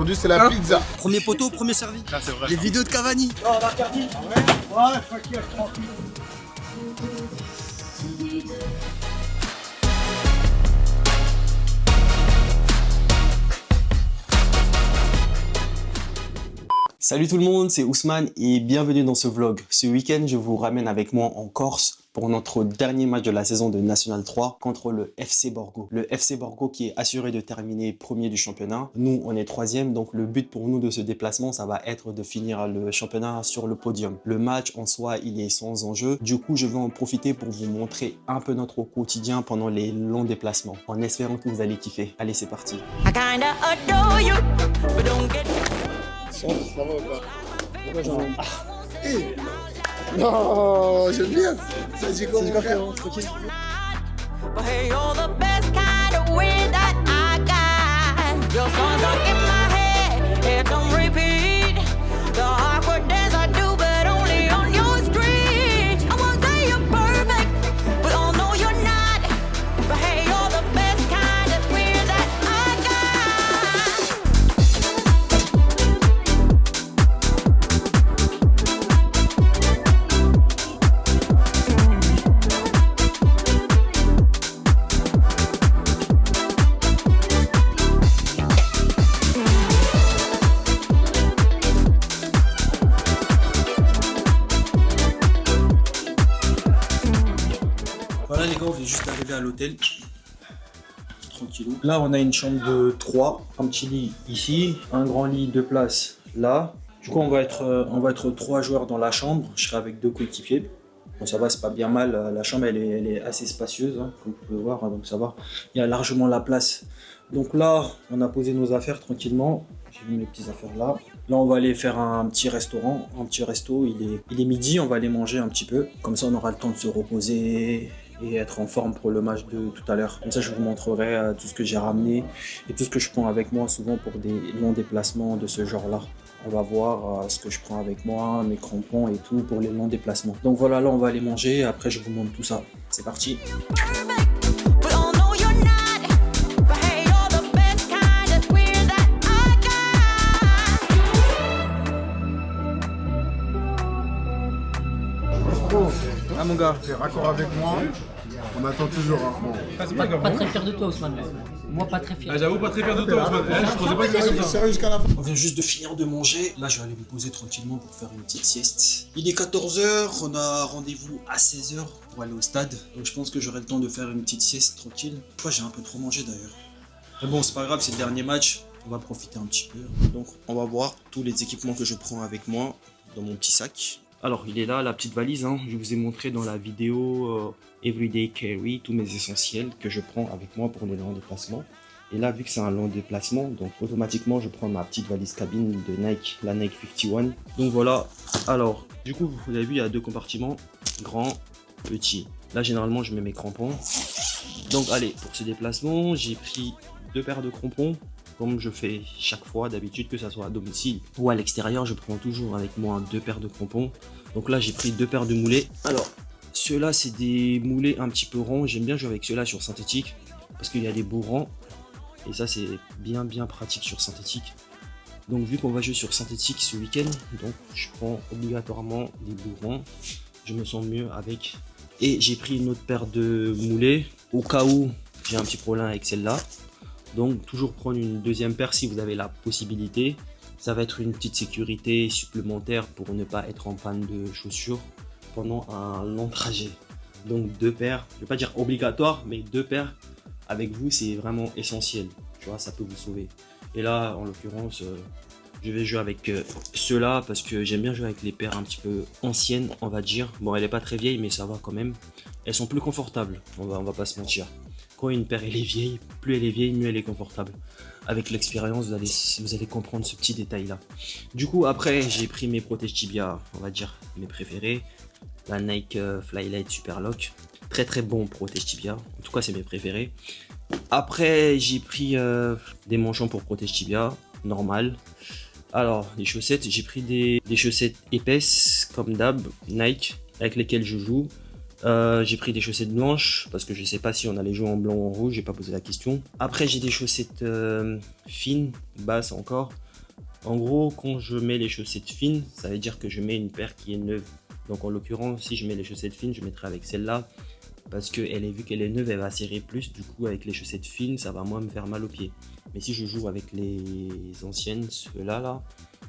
Aujourd'hui, c'est la pizza. Premier poteau, premier servi. Ah, c'est vrai. Les vidéos de Cavani. Oh, on a interdit. Ouais, tranquille, tranquille. Salut tout le monde, c'est Ousmane et bienvenue dans ce vlog. Ce week-end, je vous ramène avec moi en Corse pour notre dernier match de la saison de National 3 contre le FC Borgo. Le FC Borgo qui est assuré de terminer premier du championnat. Nous, on est troisième, donc le but pour nous de ce déplacement, ça va être de finir le championnat sur le podium. Le match en soi, il est sans enjeu. Du coup, je vais en profiter pour vous montrer un peu notre quotidien pendant les longs déplacements, en espérant que vous allez kiffer. Allez, c'est parti. Ça va ou pas? Pourquoi j'en ai? Non, j'aime bien. Ça dit quoi, mon frère? Tranquille. Voilà les gars, on vient juste d'arriver à l'hôtel. Tranquillou. Là, on a une chambre de 3. Un petit lit ici, un grand lit 2 places là. Du coup, on va être 3 joueurs dans la chambre. Je serai avec 2 coéquipiers. Bon, ça va, c'est pas bien mal. La chambre, elle est assez spacieuse, hein, comme vous pouvez voir. Donc ça va. Il y a largement la place. Donc là, on a posé nos affaires tranquillement. J'ai mis mes petites affaires là. Là, on va aller faire un petit restaurant. Un petit resto. Il est midi, on va aller manger un petit peu. Comme ça, on aura le temps de se reposer et être en forme pour le match de tout à l'heure. Comme ça, je vous montrerai tout ce que j'ai ramené et tout ce que je prends avec moi souvent pour des longs déplacements de ce genre-là. On va voir ce que je prends avec moi, mes crampons et tout pour les longs déplacements. Donc voilà, là on va aller manger et après je vous montre tout ça. C'est parti. Ah mon gars, t'es raccord avec moi. On attend toujours. Hein. Bon. Pas très fier de toi, Ousmane. Moi, pas très fier. Ah, j'avoue, pas très fier de toi, Ousmane. Je posais pas une question comme ça. Sérieux jusqu'à la fin. On vient juste de finir de manger. Là je vais aller me poser tranquillement pour faire une petite sieste. Il est 14h, on a rendez-vous à 16h pour aller au stade. Donc je pense que j'aurai le temps de faire une petite sieste tranquille. Je crois que j'ai un peu trop mangé d'ailleurs. Mais bon, c'est pas grave, c'est le dernier match. On va profiter un petit peu. Donc on va voir tous les équipements que je prends avec moi dans mon petit sac. Alors, il est là, la petite valise. Hein. Je vous ai montré dans la vidéo Everyday Carry, tous mes essentiels que je prends avec moi pour les longs déplacements. Et là, vu que c'est un long déplacement, donc automatiquement, je prends ma petite valise cabine de Nike, la Nike 51. Donc voilà. Alors, du coup, vous avez vu, il y a 2 compartiments, grand, petit. Là, généralement, je mets mes crampons. Donc, allez, pour ce déplacement, j'ai pris 2 paires de crampons. Comme je fais chaque fois d'habitude, que ça soit à domicile ou à l'extérieur, je prends toujours avec moi 2 paires de crampons. Donc là, j'ai pris 2 paires de moulets. Alors, ceux-là, c'est des moulets un petit peu ronds. J'aime bien jouer avec ceux-là sur synthétique parce qu'il y a des beaux rangs. Et ça, c'est bien pratique sur synthétique. Donc, vu qu'on va jouer sur synthétique ce week-end, donc je prends obligatoirement des beaux rangs. Je me sens mieux avec. Et j'ai pris une autre paire de moulets au cas où j'ai un petit problème avec celle-là. Donc toujours prendre une deuxième paire si vous avez la possibilité. Ça va être une petite sécurité supplémentaire pour ne pas être en panne de chaussures pendant un long trajet. Donc 2 paires, je ne vais pas dire obligatoire, mais 2 paires avec vous c'est vraiment essentiel. Tu vois, ça peut vous sauver. Et là en l'occurrence, je vais jouer avec ceux-là parce que j'aime bien jouer avec les paires un petit peu anciennes, on va dire. Bon, elle n'est pas très vieille, mais ça va quand même. Elles sont plus confortables, on va pas se mentir. Quand une paire elle est vieille, plus elle est vieille, mieux elle est confortable. Avec l'expérience, vous allez comprendre ce petit détail là. Du coup, après, j'ai pris mes protèges tibia, on va dire mes préférés. La Nike Flylight Superlock. Très bon protège tibia. En tout cas, c'est mes préférés. Après, j'ai pris des manchons pour protège tibia, normal. Alors, les chaussettes, j'ai pris des chaussettes épaisses, comme d'hab, Nike, avec lesquelles je joue. J'ai pris des chaussettes blanches parce que je sais pas si on allait jouer en blanc ou en rouge, j'ai pas posé la question. Après j'ai des chaussettes fines, basses encore, En gros, quand je mets les chaussettes fines, ça veut dire que je mets une paire qui est neuve. Donc en l'occurrence, si je mets les chaussettes fines, je mettrai avec celle-là. Parce que vu qu'elle est neuve, elle va serrer plus. Du coup, avec les chaussettes fines, ça va moins me faire mal aux pieds. Mais si je joue avec les anciennes, ceux-là, là,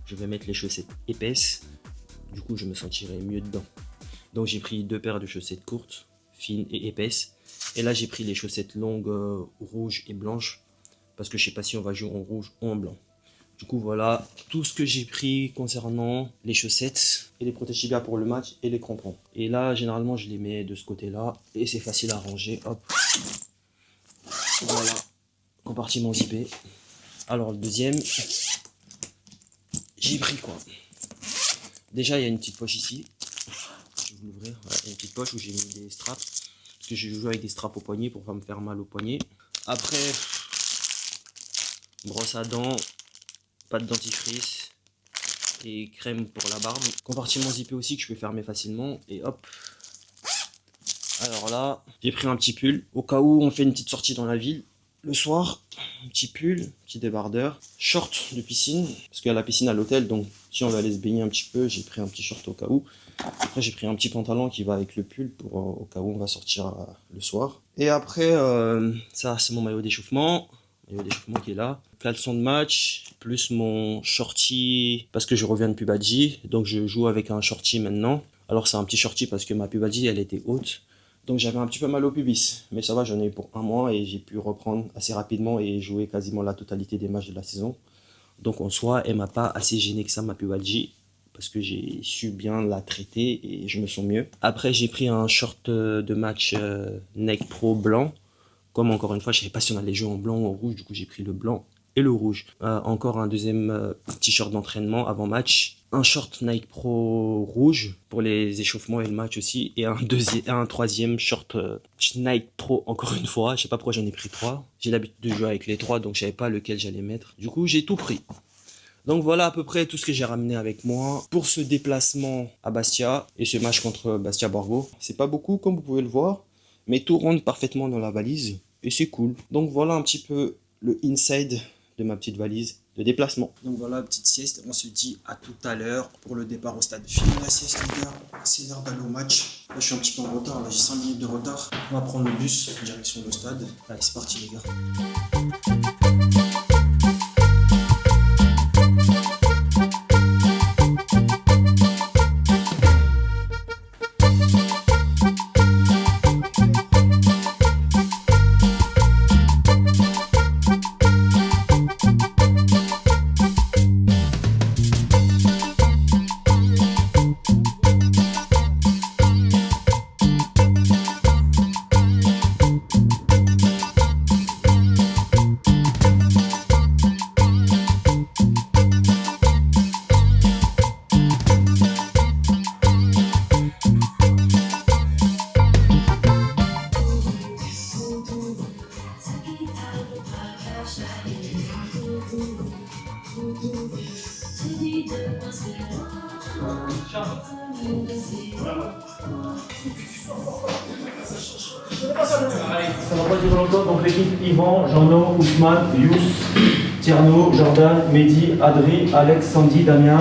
je vais mettre les chaussettes épaisses. Du coup, je me sentirai mieux dedans. Donc j'ai pris 2 paires de chaussettes courtes, fines et épaisses. Et là, j'ai pris les chaussettes longues, rouges et blanches. Parce que je sais pas si on va jouer en rouge ou en blanc. Du coup, voilà tout ce que j'ai pris concernant les chaussettes et les protège-tibias pour le match et les crampons. Et là, généralement, je les mets de ce côté-là et c'est facile à ranger. Hop. Voilà. Compartiment zippé. Alors, le deuxième, j'ai pris quoi? Déjà, il y a une petite poche ici. Je vais vous l'ouvrir. Voilà, il y a une petite poche où j'ai mis des straps. Parce que je joue avec des straps au poignet pour pas me faire mal au poignet. Après, brosse à dents. Pâte dentifrice et crème pour la barbe. Compartiment zippé aussi que je peux fermer facilement et hop. Alors là, j'ai pris un petit pull au cas où on fait une petite sortie dans la ville. Le soir, un petit pull, petit débardeur, short de piscine parce qu'il y a la piscine à l'hôtel donc si on va aller se baigner un petit peu, j'ai pris un petit short au cas où. Après j'ai pris un petit pantalon qui va avec le pull pour au cas où on va sortir le soir. Et après, ça c'est mon maillot d'échauffement. Il y a l'échauffement qui est là, caleçon de match, plus mon shorty, parce que je reviens de Pubadji, donc je joue avec un shorty maintenant. Alors c'est un petit shorty parce que ma Pubadji elle était haute, donc j'avais un petit peu mal au pubis. Mais ça va, j'en ai eu pour 1 mois et j'ai pu reprendre assez rapidement et jouer quasiment la totalité des matchs de la saison. Donc en soi, elle m'a pas assez gêné que ça ma Pubadji, parce que j'ai su bien la traiter et je me sens mieux. Après j'ai pris un short de match Nike Pro blanc. Comme encore une fois, je ne savais pas si on allait jouer en blanc ou en rouge, du coup j'ai pris le blanc et le rouge. Encore un deuxième t-shirt d'entraînement avant match. Un short Nike Pro rouge pour les échauffements et le match aussi. Et un troisième short Nike Pro encore une fois. Je sais pas pourquoi j'en ai pris 3. J'ai l'habitude de jouer avec les 3 donc je savais pas lequel j'allais mettre. Du coup j'ai tout pris. Donc voilà à peu près tout ce que j'ai ramené avec moi pour ce déplacement à Bastia et ce match contre Bastia Borgo. C'est pas beaucoup comme vous pouvez le voir. Mais tout rentre parfaitement dans la valise et c'est cool. Donc voilà un petit peu le inside de ma petite valise de déplacement. Donc voilà, petite sieste. On se dit à tout à l'heure pour le départ au stade. Fini la sieste les gars, c'est l'heure d'aller au match. Là je suis un petit peu en retard, là j'ai 5 minutes de retard. On va prendre le bus direction le stade. Allez c'est parti les gars. Ça va pas durer longtemps, donc l'équipe Yvan, Jean-No, Ousmane, Youss, Tierno, Jordan, Mehdi, Adri, Alex, Sandy, Damien,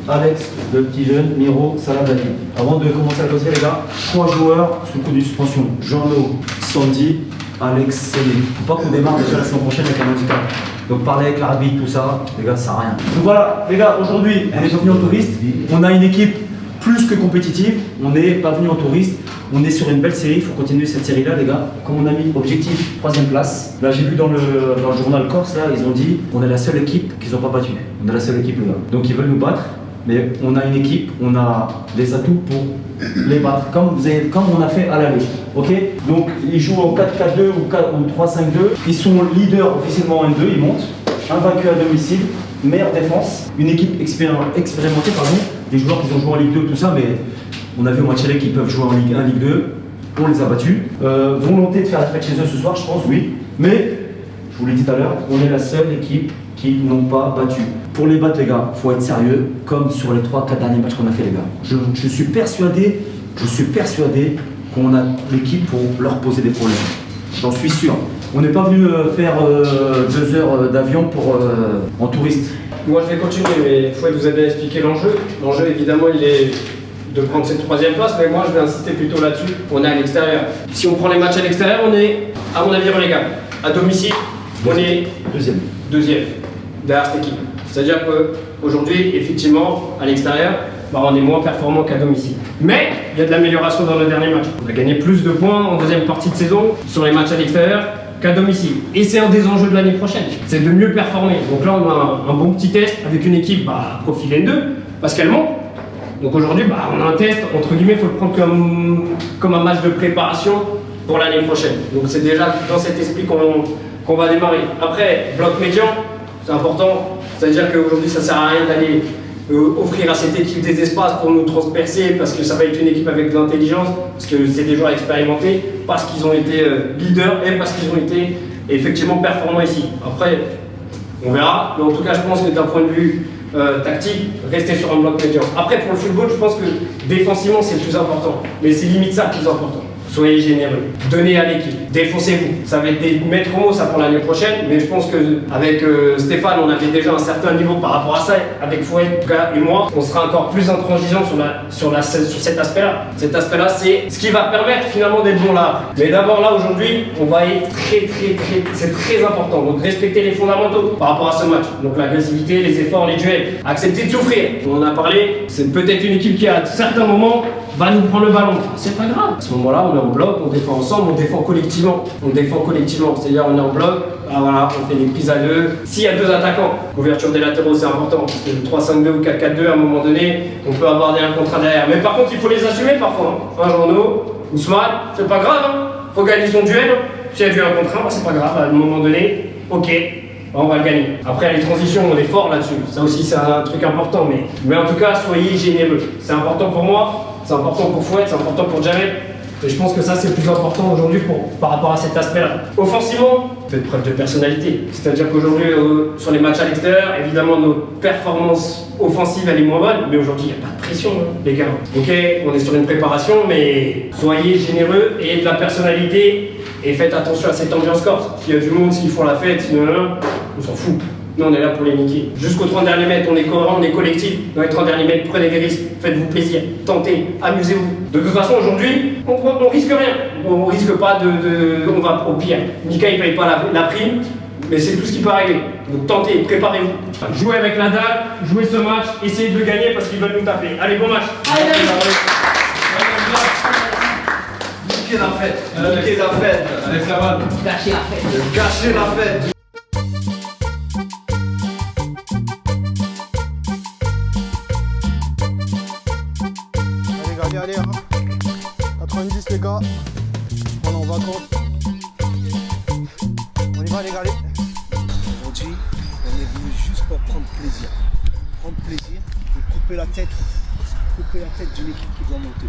Alex, le petit jeune, Miro, Salah, David. Avant de commencer à causer les gars, 3 joueurs sous le coup de suspension. Jean-No, Sandy, Alex, Céline. Faut pas qu'on démarre déjà la semaine prochaine avec un handicap. Donc parler avec l'arbitre, tout ça, les gars, ça sert à rien. Donc voilà, les gars, aujourd'hui, on est venu en touriste. On a une équipe plus que compétitive. On n'est pas venu en touriste. On est sur une belle série. Il faut continuer cette série-là, les gars. Comme on a mis objectif 3e place. Là, j'ai vu dans le journal Corse, là, ils ont dit on est la seule équipe qu'ils n'ont pas battue. On est la seule équipe, les gars. Donc ils veulent nous battre. Mais on a une équipe, on a des atouts pour les battre, comme on a fait à l'aller. Ok. Donc ils jouent en 4-4-2 ou 3-5-2. Ils sont leaders officiellement en N2, ils montent. Invaincus à domicile, meilleure défense. Une équipe expérimentée, pardon. Des joueurs qui ont joué en Ligue 2, tout ça, mais on a vu au match aller qu'ils peuvent jouer en Ligue 1, Ligue 2. On les a battus. Volonté de faire la fête chez eux ce soir, je pense, oui. Mais, je vous l'ai dit tout à l'heure, on est la seule équipe qui n'ont pas battu. Pour les battre, les gars, il faut être sérieux, comme sur les 3-4 derniers matchs qu'on a fait, les gars. Je suis persuadé qu'on a l'équipe pour leur poser des problèmes. J'en suis sûr. On n'est pas venu faire 2 heures d'avion en touriste. Moi je vais continuer, mais Fouad vous a bien expliqué l'enjeu. L'enjeu évidemment il est de prendre cette 3e place, mais moi je vais insister plutôt là-dessus. On est à l'extérieur. Si on prend les matchs à l'extérieur, on est à mon avis relégable. À domicile, on est deuxième derrière cette équipe. C'est-à-dire qu'aujourd'hui, effectivement, à l'extérieur, on est moins performant qu'à domicile. Mais il y a de l'amélioration dans le dernier match. On a gagné plus de points en deuxième partie de saison sur les matchs à l'extérieur qu'à domicile. Et c'est un des enjeux de l'année prochaine, c'est de mieux performer. Donc là, on a un bon petit test avec une équipe profil N2, parce qu'elle monte. Donc aujourd'hui, on a un test, entre guillemets, il faut le prendre comme un match de préparation pour l'année prochaine. Donc c'est déjà dans cet esprit qu'on va démarrer. Après, bloc médian, c'est important. C'est-à-dire qu'aujourd'hui, ça ne sert à rien d'aller offrir à cette équipe des espaces pour nous transpercer, parce que ça va être une équipe avec de l'intelligence, parce que c'est des joueurs expérimentés, parce qu'ils ont été leaders et parce qu'ils ont été effectivement performants ici. Après, on verra. Mais en tout cas, je pense que d'un point de vue tactique, rester sur un bloc médian. Après, pour le football, je pense que défensivement, c'est le plus important. Mais c'est limite ça le plus important. Soyez généreux, donnez à l'équipe, défoncez-vous. Ça va être des maîtres mots ça pour l'année prochaine, mais je pense qu'avec Stéphane, on avait déjà un certain niveau par rapport à ça. Avec Fouet et moi, on sera encore plus intransigeant sur cet aspect-là. Cet aspect-là, c'est ce qui va permettre finalement d'être bon là. Mais d'abord là, aujourd'hui, on va être c'est très important. Donc respecter les fondamentaux par rapport à ce match. Donc l'agressivité, les efforts, les duels. Accepter de souffrir. On en a parlé, c'est peut-être une équipe qui à certains moments va nous prendre le ballon. C'est pas grave. À ce moment-là, on est en bloc, on défend ensemble, on défend collectivement. On défend collectivement, c'est-à-dire on est en bloc, voilà, on fait des prises à deux. S'il y a deux attaquants, couverture des latéraux c'est important, parce que le 3-5-2 ou 4-4-2, à un moment donné, on peut avoir des 1 contre 1 derrière. Mais par contre, il faut les assumer parfois. Un Jeannot, Ousmane, c'est pas grave, hein. Faut gagner son duel. S'il y a du 1 contre 1, c'est pas grave, à un moment donné, ok. On va le gagner. Après les transitions, on est fort là-dessus. Ça aussi c'est un truc important. Mais en tout cas, soyez généreux. C'est important pour moi, c'est important pour Fouet, c'est important pour Jared. Et je pense que ça c'est le plus important aujourd'hui par rapport à cet aspect-là. Offensivement, faites preuve de personnalité. C'est-à-dire qu'aujourd'hui, sur les matchs à l'extérieur, évidemment nos performances offensives elle est moins bonne, mais aujourd'hui il n'y a pas de pression, hein, les gars. Ok, on est sur une préparation, mais soyez généreux et de la personnalité. Et faites attention à cette ambiance corse. S'il y a du monde, s'ils font la fête, on s'en fout. Nous, on est là pour les niquer. Jusqu'aux 30 derniers mètres, on est cohérent, on est collectif. Dans les 30 derniers mètres, prenez des risques, faites-vous plaisir, tentez, amusez-vous. De toute façon, aujourd'hui, on risque rien. On risque pas on va au pire. Mika, il paye pas la prime, mais c'est tout ce qui peut arriver. Donc tentez, préparez-vous. Jouez avec la dalle, jouez ce match, essayez de le gagner parce qu'ils veulent nous taper. Allez, bon match. Allez, Niquez la fête. Niquez la fête. Allez, ça va. gâcher la fête. Gâchez la fête. Allez, 90 les gars. Voilà, on va compte. On y va les gars, allez. Aujourd'hui, on est venu juste pour prendre plaisir. Prendre plaisir et couper la tête d'une équipe qui doit monter.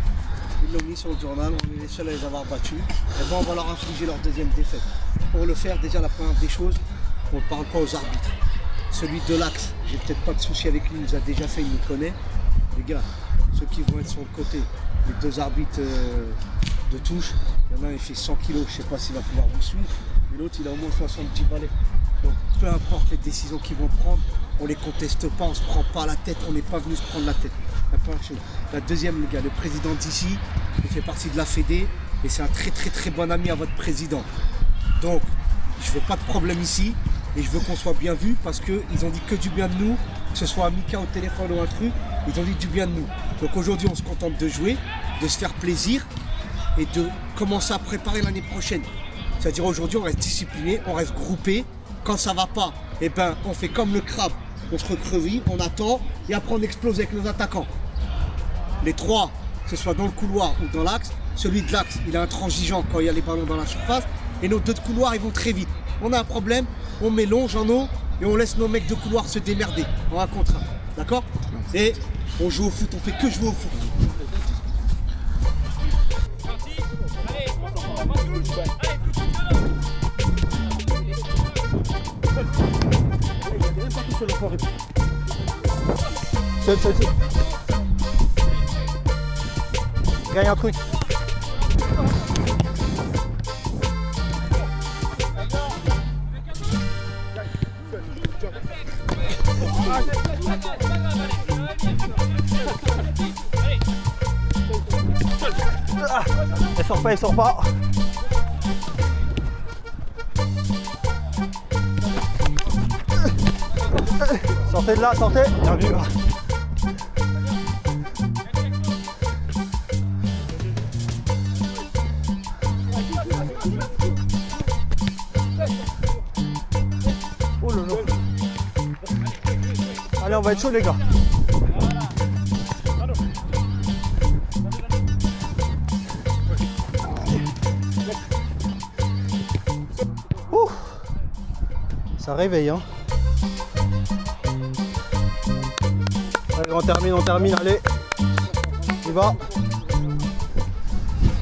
Ils l'ont mis sur le journal, on est les seuls à les avoir battus. Et bon, on va leur infliger leur deuxième défaite. Pour le faire, déjà la première des choses, on ne parle pas aux arbitres. Celui de l'Axe, j'ai peut-être pas de souci avec lui, il nous a déjà fait, il nous connaît. Les gars, ceux qui vont être sur le côté, les deux arbitres de touche, il y en a un il fait 100 kg, je ne sais pas s'il va pouvoir vous suivre, et l'autre il a au moins 70 balais. Donc peu importe les décisions qu'ils vont prendre, on ne les conteste pas, on ne se prend pas la tête, on n'est pas venu se prendre la tête. La première chose. La deuxième, les gars, le président d'ici, il fait partie de la Fédé et c'est un très bon ami à votre président. Donc je veux pas de problème ici et je veux qu'on soit bien vu parce qu'ils ont dit que du bien de nous, que ce soit Mika au téléphone ou un truc, ils ont dit du bien de nous. Donc aujourd'hui on se contente de jouer, de se faire plaisir et de commencer à préparer l'année prochaine. C'est-à-dire aujourd'hui on reste discipliné, on reste groupé. Quand ça va pas, eh ben on fait comme le crabe, on se recreville, on attend et après on explose avec nos attaquants. Les trois, que ce soit dans le couloir ou dans l'axe, celui de l'axe il est intransigeant quand il y a les ballons dans la surface et nos deux de couloir ils vont très vite. On a un problème, on met longe en eau et on laisse nos mecs de couloir se démerder en un contre un. D'accord? Et on joue au foot, on fait que jouer au foot. Gagne un truc. Elle sort pas, elle sort pas. Sortez de là, sortez. Bien vu. Oh là là. Allez, on va être chaud les gars. Ouh. Ça réveille hein. Allez, on termine, allez. On y va.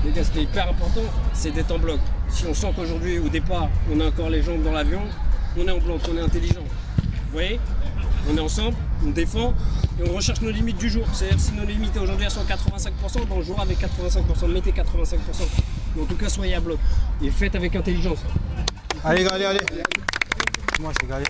Les gars, ce qui est hyper important, c'est d'être en bloc. Si on sent qu'aujourd'hui, au départ, on a encore les jambes dans l'avion, on est en bloc, on est intelligent. Vous voyez? On est ensemble, on défend et on recherche nos limites du jour. C'est-à-dire si nos limites aujourd'hui elles sont à 85%, ben on jouera avec 85%, mettez 85%. Mais en tout cas, soyez à bloc et faites avec intelligence. Allez, gars, allez. Moi, je vais galer.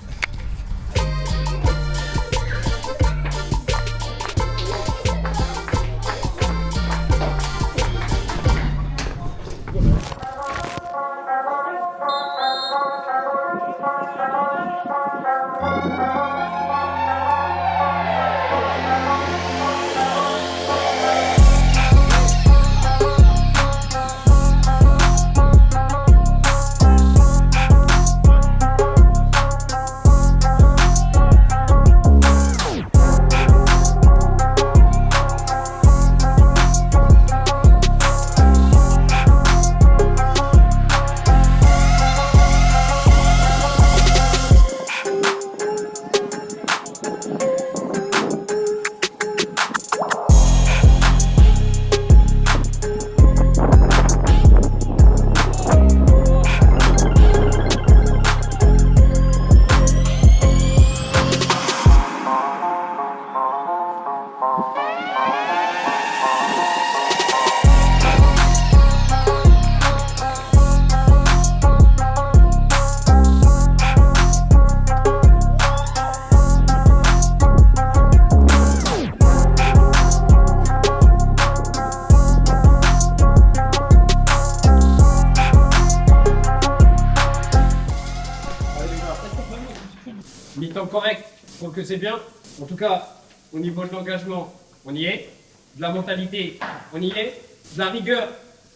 Mi-temps correct, je trouve que c'est bien. En tout cas, au niveau de l'engagement, on y est. De la mentalité, on y est. De la rigueur,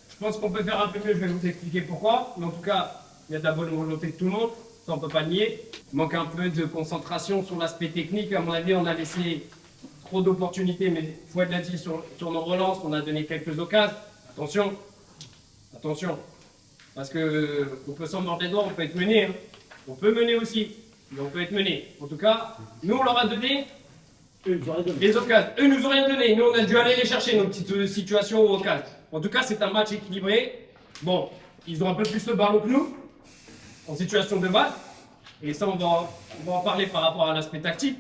je pense qu'on peut faire un peu mieux, je vais vous expliquer pourquoi. Mais en tout cas, il y a de la bonne volonté de tout le monde, ça on ne peut pas nier. Il manque un peu de concentration sur l'aspect technique. À mon avis, on a laissé trop d'opportunités, mais Fouad l'a dit sur nos relances, on a donné quelques occasions. Attention, attention, parce qu'on peut s'en mordre les doigts, on peut être mené. Hein. On peut mener aussi. Mais on peut être mené. En tout cas, nous on leur a donné les occasions. Eux nous ont rien donné. Nous on a dû aller les chercher, nos petites situations ou occasions. En tout cas, c'est un match équilibré. Bon, ils ont un peu plus le ballon que nous, en situation de base. Et ça, on va en parler par rapport à l'aspect tactique.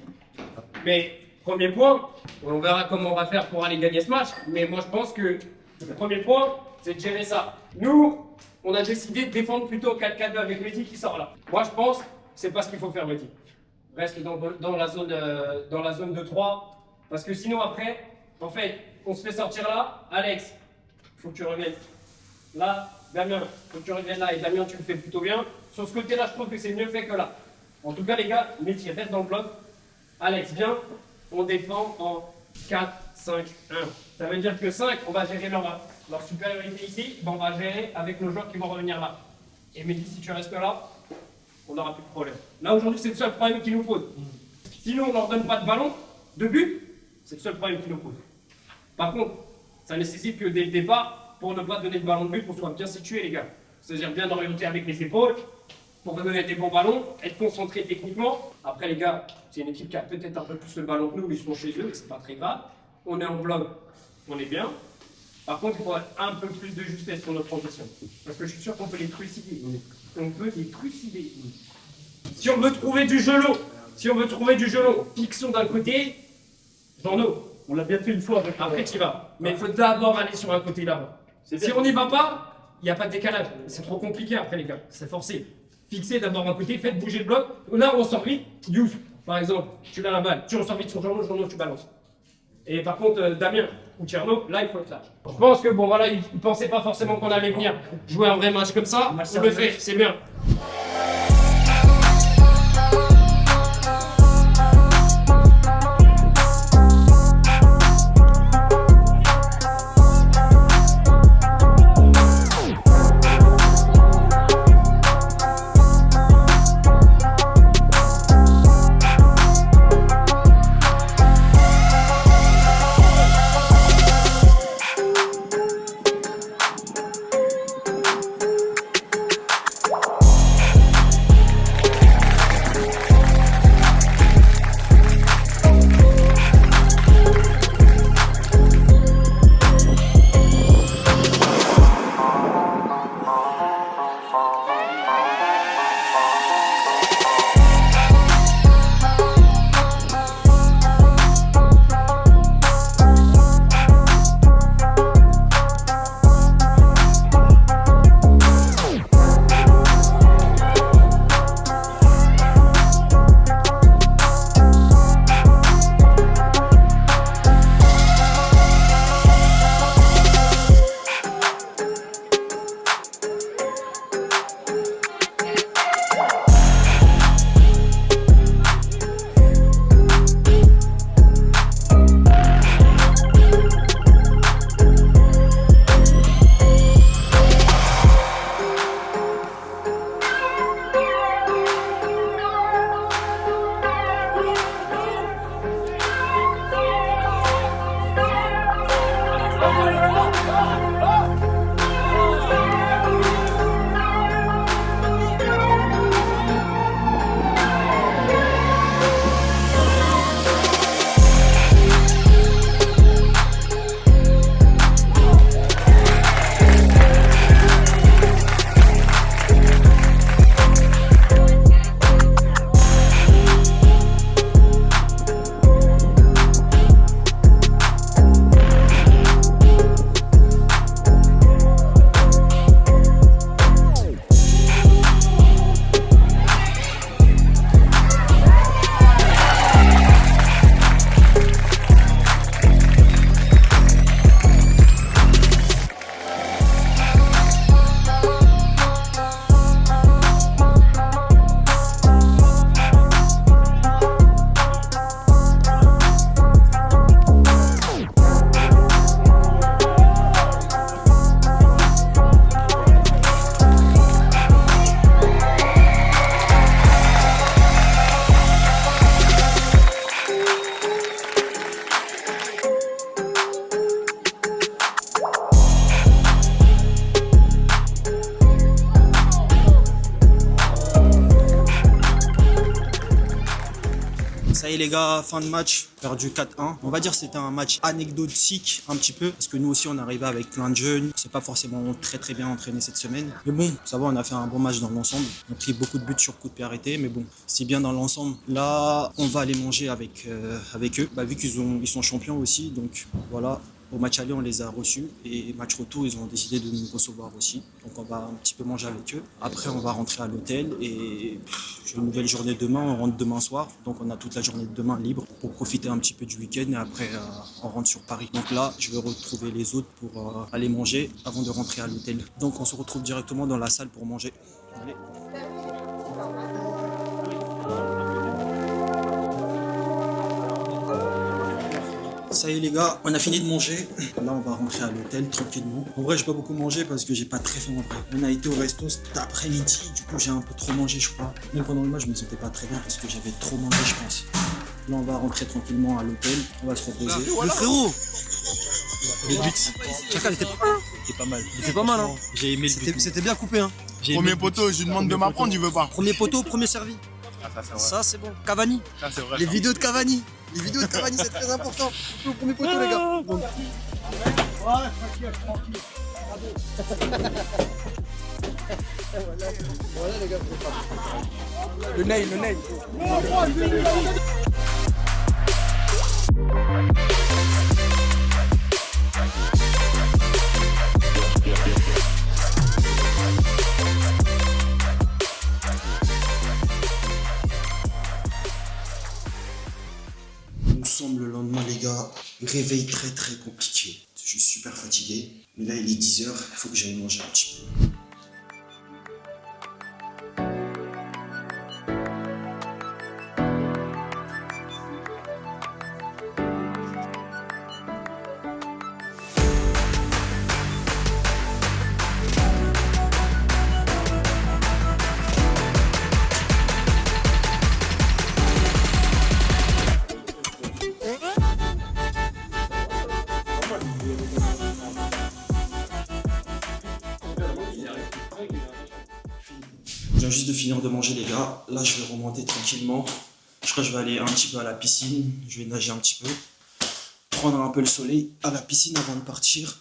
Mais premier point, on verra comment on va faire pour aller gagner ce match. Mais moi je pense que le premier point, c'est de gérer ça. Nous, on a décidé de défendre plutôt 4-4-2 avec Mehdi qui sort là. Moi je pense c'est pas ce qu'il faut faire, Mehdi. Reste dans la zone de 3. Parce que sinon, après, en fait, on se fait sortir là. Alex, il faut que tu reviennes. Là, Damien, il faut que tu reviennes là. Et Damien, tu le fais plutôt bien. Sur ce côté-là, je trouve que c'est mieux fait que là. En tout cas, les gars, Mehdi, reste dans le bloc. Alex, viens. On défend en 4, 5, 1. Ça veut dire que 5, on va gérer leur supériorité ici. Ben, on va gérer avec nos joueurs qui vont revenir là. Et Mehdi, si tu restes là, on n'aura plus de problème. Là, aujourd'hui, c'est le seul problème qu'ils nous posent. Sinon, on ne leur donne pas de ballon, de but, c'est le seul problème qu'ils nous posent. Par contre, ça nécessite que dès le départ, pour ne pas donner de ballon de but, on soit bien situé, les gars. C'est-à-dire bien orienté avec les épaules, pour donner des bons ballons, être concentré techniquement. Après, les gars, c'est une équipe qui a peut-être un peu plus le ballon que nous, mais ils sont chez eux, et c'est pas très grave. On est en bloc, on est bien. Par contre, il faut un peu plus de justesse sur notre transition. Parce que je suis sûr qu'on peut les trucider. On peut les trucider. Si on veut trouver du jeu long, fiction d'un côté, Jean-No. On l'a bien fait une fois. Après, tu y vas. Mais il faut d'abord aller sur un côté là-bas. Si on n'y va pas, il n'y a pas de décalage. C'est trop compliqué après, les gars. C'est forcé. Fixez d'abord un côté, faites bouger le bloc. Là, on sort vite. Youssou, Par exemple, tu l'as la balle, tu ressors vite sur Jeannot, tu balances. Et par contre, Damien ou Tierno, là, il faut être là. Je pense que bon, voilà, ils ne pensaient pas forcément qu'on allait venir jouer un vrai match comme ça. On le fait, c'est bien. Ça y est les gars, fin de match, perdu 4-1. On va dire que c'était un match anecdotique un petit peu, parce que nous aussi on est arrivé avec plein de jeunes. C'est pas forcément très bien entraîné cette semaine. Mais bon, ça va, on a fait un bon match dans l'ensemble. On a pris beaucoup de buts sur coup de pied arrêté, mais bon, c'est bien dans l'ensemble. Là, on va aller manger avec eux, vu qu'ils sont champions aussi, donc voilà. Au match aller, on les a reçus et match retour, ils ont décidé de nous recevoir aussi. Donc on va un petit peu manger avec eux. Après, on va rentrer à l'hôtel et j'ai une nouvelle journée demain. On rentre demain soir, donc on a toute la journée de demain libre pour profiter un petit peu du week-end et après on rentre sur Paris. Donc là, je vais retrouver les autres pour aller manger avant de rentrer à l'hôtel. Donc on se retrouve directement dans la salle pour manger. Allez. Ça y est les gars, on a fini de manger. Là on va rentrer à l'hôtel tranquillement. En vrai j'ai pas beaucoup mangé parce que j'ai pas très faim en vrai. On a été au resto cet après-midi, du coup j'ai un peu trop mangé je crois. Même pendant le match je me sentais pas très bien parce que j'avais trop mangé je pense. Là on va rentrer tranquillement à l'hôtel, on va se reposer. Le frérot. Les buts. Chacal était C'était pas mal. Il était pas mal hein. J'ai aimé le but. C'était bien coupé hein. Premier poteau, je lui demande de m'apprendre, il veut pas. Premier poteau, premier servi. Ça c'est bon. Cavani. Ça, c'est vrai. Les vidéos de Cavani. Les vidéos de Cavani c'est très important. Au premier poteau les gars. Bon. Voilà les gars. Le nail. ensemble le lendemain les gars. Réveil très compliqué. Je suis super fatigué. Mais là il est 10 h, il faut que j'aille manger un petit peu. Je viens juste de finir de manger les gars. Là je vais remonter tranquillement. Je crois que je vais aller un petit peu à la piscine. Je vais nager un petit peu. Prendre un peu le soleil à la piscine avant de partir.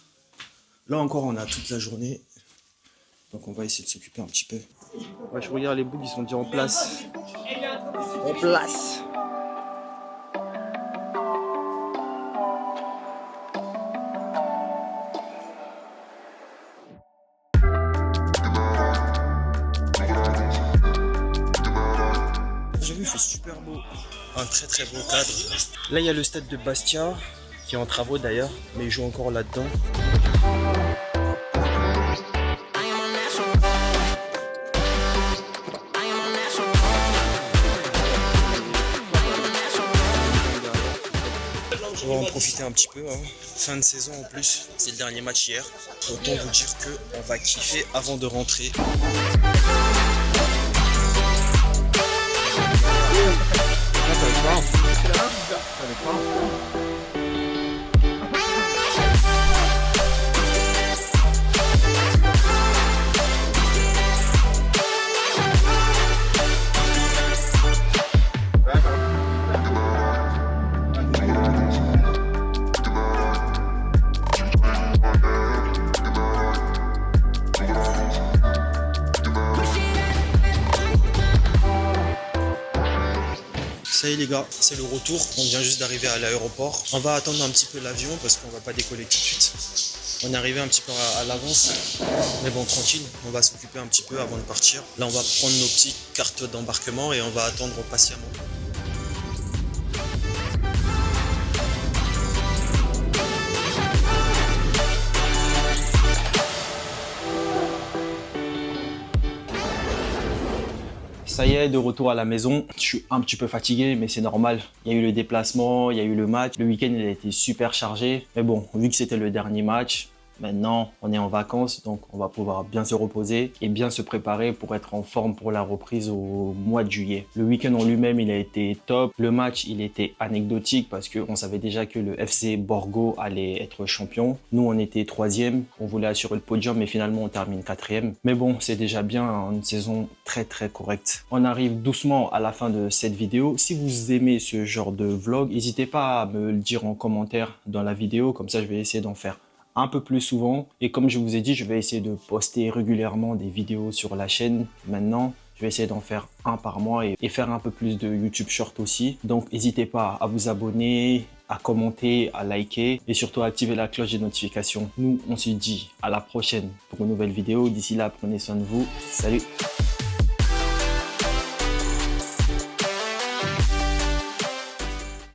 Là encore on a toute la journée. Donc on va essayer de s'occuper un petit peu. Ouais, je regarde les bougs, ils sont déjà en place. En place. J'ai vu, il fait super beau. Un très beau cadre. Là, il y a le stade de Bastia, qui est en travaux d'ailleurs, mais il joue encore là-dedans. On va en profiter un petit peu, hein. Fin de saison en plus, c'est le dernier match hier. Autant vous dire qu'on va kiffer avant de rentrer. Ça y est les gars, c'est le retour. On vient juste d'arriver à l'aéroport. On va attendre un petit peu l'avion parce qu'on va pas décoller tout de suite. On est arrivé un petit peu à l'avance. Mais bon, tranquille, on va s'occuper un petit peu avant de partir. Là, on va prendre nos petites cartes d'embarquement et on va attendre patiemment. Ça y est, de retour à la maison. Je suis un petit peu fatigué, mais c'est normal. Il y a eu le déplacement, il y a eu le match. Le week-end, il a été super chargé. Mais bon, vu que c'était le dernier match, maintenant, on est en vacances, donc on va pouvoir bien se reposer et bien se préparer pour être en forme pour la reprise au mois de juillet. Le week-end en lui-même, il a été top. Le match, il était anecdotique parce qu'on savait déjà que le FC Borgo allait être champion. Nous, on était 3e. On voulait assurer le podium, mais finalement, on termine 4e. Mais bon, c'est déjà bien, hein, une saison très correcte. On arrive doucement à la fin de cette vidéo. Si vous aimez ce genre de vlog, n'hésitez pas à me le dire en commentaire dans la vidéo. Comme ça, je vais essayer d'en faire un peu plus souvent. Et comme je vous ai dit, je vais essayer de poster régulièrement des vidéos sur la chaîne. Maintenant, je vais essayer d'en faire un par mois et faire un peu plus de YouTube Short aussi. Donc, n'hésitez pas à vous abonner, à commenter, à liker et surtout à activer la cloche des notifications. Nous, on se dit à la prochaine pour une nouvelle vidéo. D'ici là, prenez soin de vous. Salut!